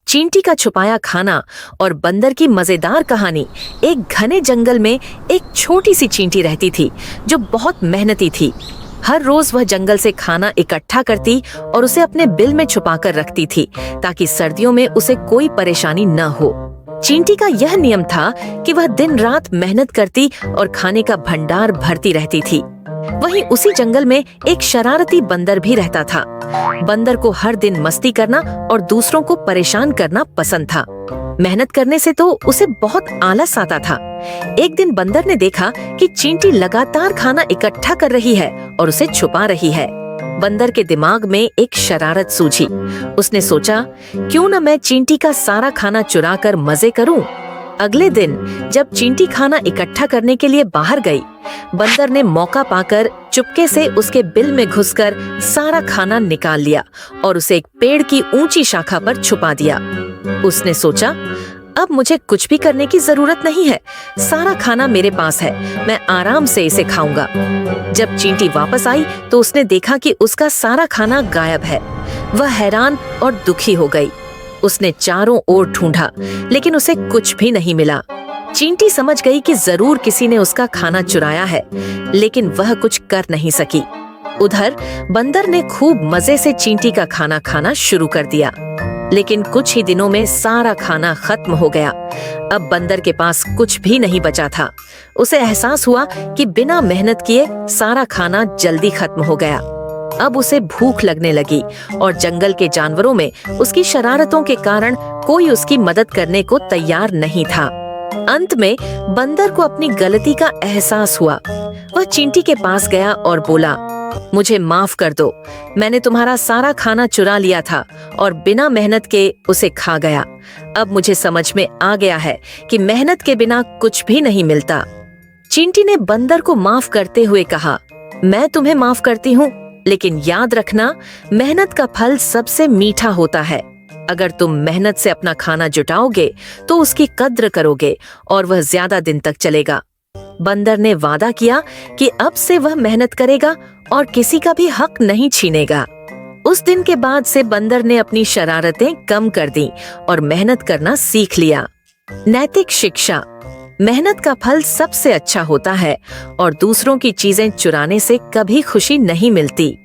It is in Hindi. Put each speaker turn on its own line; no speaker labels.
चींटी का छुपाया खाना और बंदर की मजेदार कहानी। एक घने जंगल में एक छोटी सी चींटी रहती थी जो बहुत मेहनती थी। हर रोज वह जंगल से खाना इकट्ठा करती और उसे अपने बिल में छुपाकर रखती थी ताकि सर्दियों में उसे कोई परेशानी न हो। चींटी का यह नियम था कि वह दिन रात मेहनत करती और खाने का भंडार भरती रहती थी। वहीं उसी जंगल में एक शरारती बंदर भी रहता था। बंदर को हर दिन मस्ती करना और दूसरों को परेशान करना पसंद था। मेहनत करने से तो उसे बहुत आलस आता था। एक दिन बंदर ने देखा कि चींटी लगातार खाना इकट्ठा कर रही है और उसे छुपा रही है। बंदर के दिमाग में एक शरारत सूझी। उसने सोचा, क्यों न मैं चींटी का सारा खाना चुरा कर मजे करूं। अगले दिन जब चींटी खाना इकट्ठा करने के लिए बाहर गई, बंदर ने मौका पाकर चुपके से उसके बिल में घुसकर सारा खाना निकाल लिया और उसे एक पेड़ की ऊंची शाखा पर छुपा दिया। उसने सोचा, अब मुझे कुछ भी करने की जरूरत नहीं है, सारा खाना मेरे पास है, मैं आराम से इसे खाऊंगा। जब चींटी वापस आई तो उसने देखा कि उसका सारा खाना गायब है। वह हैरान और दुखी हो गई। उसने चारों ओर ढूंढा लेकिन उसे कुछ भी नहीं मिला। चींटी समझ गई कि जरूर किसी ने उसका खाना चुराया है, लेकिन वह कुछ कर नहीं सकी। उधर बंदर ने खूब मजे से चींटी का खाना खाना शुरू कर दिया, लेकिन कुछ ही दिनों में सारा खाना खत्म हो गया। अब बंदर के पास कुछ भी नहीं बचा था। उसे एहसास हुआ कि बिना मेहनत किए सारा खाना जल्दी खत्म हो गया। अब उसे भूख लगने लगी और जंगल के जानवरों में उसकी शरारतों के कारण कोई उसकी मदद करने को तैयार नहीं था। अंत में बंदर को अपनी गलती का एहसास हुआ। वह चींटी के पास गया और बोला, मुझे माफ कर दो, मैंने तुम्हारा सारा खाना चुरा लिया था और बिना मेहनत के उसे खा गया। अब मुझे समझ में आ गया है कि मेहनत के बिना कुछ भी नहीं मिलता। चींटी ने बंदर को माफ करते हुए कहा, मैं तुम्हें माफ करती हूँ, लेकिन याद रखना, मेहनत का फल सबसे मीठा होता है। अगर तुम मेहनत से अपना खाना जुटाओगे तो उसकी कद्र करोगे और वह ज्यादा दिन तक चलेगा। बंदर ने वादा किया कि अब से वह मेहनत करेगा और किसी का भी हक नहीं छीनेगा। उस दिन के बाद से बंदर ने अपनी शरारतें कम कर दी और मेहनत करना सीख लिया। नैतिक शिक्षा, मेहनत का फल सबसे अच्छा होता है और दूसरों की चीजें चुराने से कभी खुशी नहीं मिलती।